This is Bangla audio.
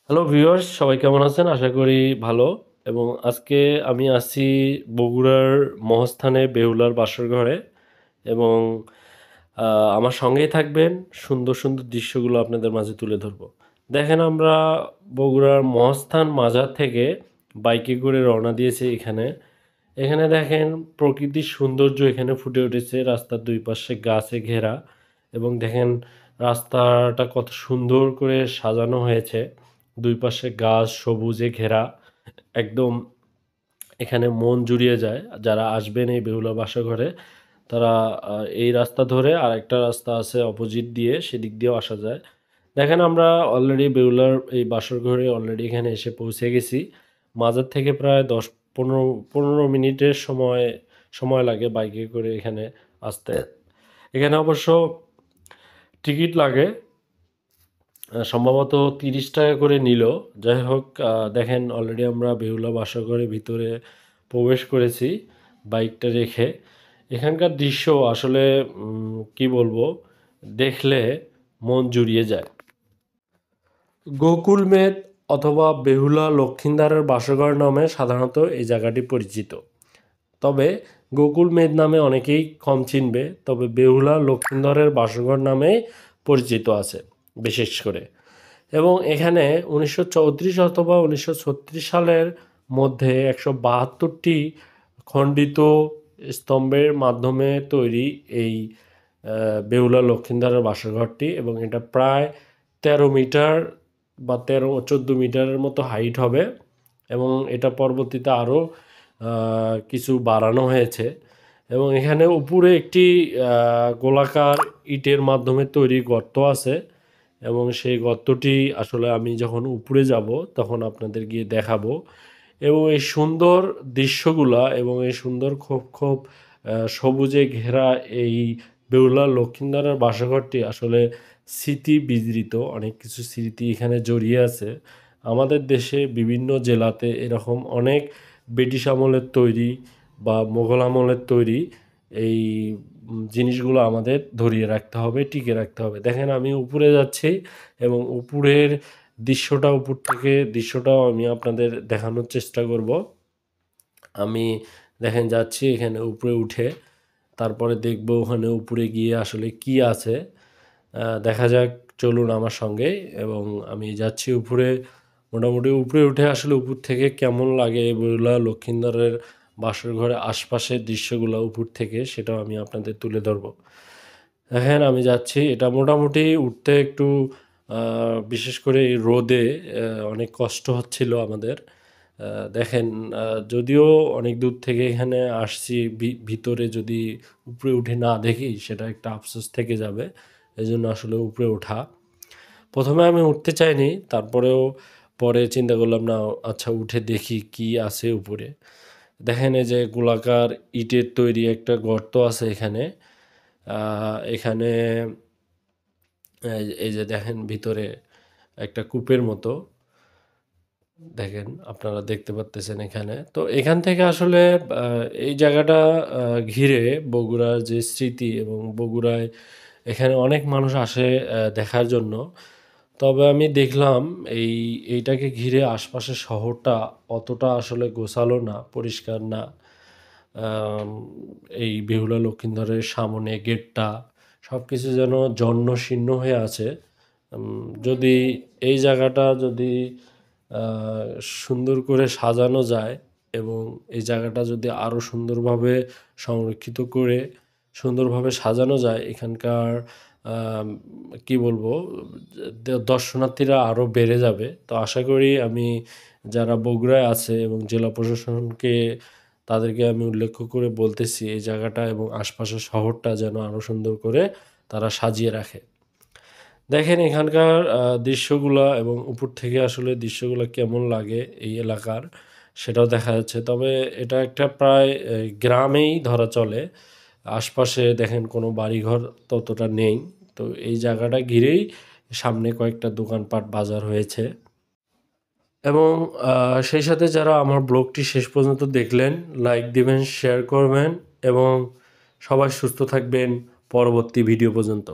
হ্যালো ভিউয়ার্স, সবাই কেমন আছেন? আশা করি ভালো। এবং আজকে আমি আছি বগুড়ার মহাস্থানে বেহুলার বাসর ঘরে। এবং আমার সঙ্গেই থাকবেন, সুন্দর সুন্দর দৃশ্যগুলো আপনাদের মাঝে তুলে ধরবো। দেখেন, আমরা বগুড়ার মহাস্থান মাজার থেকে বাইকে করে রওনা দিয়েছি এখানে। এখানে দেখেন, প্রকৃতির সৌন্দর্য এখানে ফুটে উঠেছে, রাস্তার দুই পাশে গাছে ঘেরা। এবং দেখেন রাস্তাটা কত সুন্দর করে সাজানো হয়েছে, দুই পাশে গাছ সবুজে ঘেরা। একদম এখানে মন জুড়িয়ে যায়। যারা আসবেন এই বেহুলা বাসাঘরে, তারা এই রাস্তা ধরে আরেকটা রাস্তা আছে অপোজিট দিয়ে, সেদিক দিয়েও আসা যায়। দেখেন, আমরা অলরেডি বেহুলার এই বাসর ঘরে অলরেডি এখানে এসে পৌঁছে গেছি। মাজার থেকে প্রায় 10-15 মিনিটের সময় সময় লাগে বাইকে করে এখানে আসতে। এখানে অবশ্য টিকিট লাগে, সম্ভবত 30 টাকা করে নিল। যাই হোক, দেখেন অলরেডি আমরা বেহুলা বাসাঘরের ভিতরে প্রবেশ করেছি বাইকটা রেখে। এখানকার দৃশ্য আসলে কি বলবো, দেখলে মন জুড়িয়ে যায়। গোকুল মেদ অথবা বেহুলা লক্ষিন্দারের বাসঘর নামে সাধারণত এই জায়গাটি পরিচিত। তবে গোকুল মেদ নামে অনেকেই কম চিনবে, তবে বেহুলা লক্ষিন্দরের বাসঘর নামে পরিচিত আছে বিশেষ করে। এবং এখানে 1934 অথবা 1936 সালের মধ্যে 172টি খণ্ডিত স্তম্ভের মাধ্যমে তৈরি এই বেহুলা লক্ষিন্দরের বাসঘরটি। এবং এটা প্রায় 13 মিটার বা 13-14 মিটারের মতো হাইট হবে। এবং এটা পরবর্তীতে আরও কিছু বাড়ানো হয়েছে। এবং এখানে উপরে একটি গোলাকার ইটের মাধ্যমে তৈরি গর্ত আছে। এবং সেই গর্তটি আসলে আমি যখন উপরে যাব তখন আপনাদের গিয়ে দেখাবো। এবং এই সুন্দর দৃশ্যগুলা এবং এই সুন্দর খোপ খোপ সবুজে ঘেরা এই বেহুলা লক্ষিন্দরের বাসাঘরটি আসলে স্মৃতি বিজড়িত, অনেক কিছু স্মৃতি এখানে জড়িয়ে আছে। আমাদের দেশে বিভিন্ন জেলাতে এরকম অনেক ব্রিটিশ আমলের তৈরি বা মোগল আমলের তৈরি এই জিনিসগুলো আমাদের ধরিয়ে রাখতে হবে, টিকে রাখতে হবে। দেখেন, আমি উপরে যাচ্ছি এবং উপরের দৃশ্যটাও আমি আপনাদের দেখানোর চেষ্টা করব। আমি দেখেন যাচ্ছি এখানে উপরে উঠে, তারপরে দেখব ওখানে উপরে গিয়ে আসলে কি আছে। দেখা যাক, চলুন আমার সঙ্গে। এবং আমি যাচ্ছি উপরে। মোটামুটি উপরে উঠে আসলে উপর থেকে কেমন লাগে বইলা লক্ষিন্দরের বাসর ঘরে আশপাশের দৃশ্যগুলো উপর থেকে, সেটাও আমি আপনাদের তুলে ধরবো। দেখেন, আমি যাচ্ছি। এটা মোটামুটি উঠতে একটু বিশেষ করে এই রোদে অনেক কষ্ট হচ্ছিল আমাদের। দেখেন, যদিও অনেক দূর থেকে এখানে আসছি, ভিতরে যদি উপরে উঠে না দেখি সেটা একটা আফসোস থেকে যাবে। এই জন্য আসলে উপরে ওঠা। প্রথমে আমি উঠতে চাইনি, তারপরেও পরে চিন্তা করলাম না, আচ্ছা উঠে দেখি কি আছে উপরে। দেখেন, এই যে গোলাকার ইটের তৈরি একটা গর্ত আছে এখানে। এখানে এই যে দেখেন ভিতরে একটা কূপের মতো, দেখেন আপনারা দেখতে পাচ্তেছেন এখানে। তো এখান থেকে আসলে এই জায়গাটা ঘিরে বগুড়ার যে স্মৃতি, এবং বগুড়ায় এখানে অনেক মানুষ আসে দেখার জন্য। তবে আমি দেখলাম এইটাকে ঘিরে আশপাশের শহরটা অতটা আসলে গোছালো না, পরিষ্কার না। আম, এই বেহুলা লক্ষিন্দরের সামনে গেটটা সব কিছু যেন জন্য শীর্ণ হয়ে আছে। যদি এই জায়গাটা যদি আহ, সুন্দর করে সাজানো যায়, এবং এই জায়গাটা যদি আরও সুন্দরভাবে সংরক্ষিত করে সুন্দরভাবে সাজানো যায়, এখানকার আম, কি বলবো, দর্শনার্থীরা আরও বেড়ে যাবে। তো আশা করি, আমি যারা বগুড়ায় আছে এবং জেলা প্রশাসনকে, তাদেরকে আমি উল্লেখ করে বলতেছি এই জায়গাটা এবং আশপাশের শহরটা যেন আরও সুন্দর করে তারা সাজিয়ে রাখে। দেখেন এখানকার দৃশ্যগুলা এবং উপর থেকে আসলে দৃশ্যগুলো কেমন লাগে এই এলাকার, সেটাও দেখা যাচ্ছে। তবে এটা একটা প্রায় গ্রামেই ধরা চলে। আশপাশে দেখেন কোনো বাড়িঘর ততটা নেই। তো এই জায়গাটা ঘিরেই সামনে কয়েকটা দোকানপাট বাজার হয়েছে। এবং সেই সাথে যারা আমার ব্লগটি শেষ পর্যন্ত দেখলেন, লাইক দিবেন, শেয়ার করবেন, এবং সবাই সুস্থ থাকবেন পরবর্তী ভিডিও পর্যন্ত।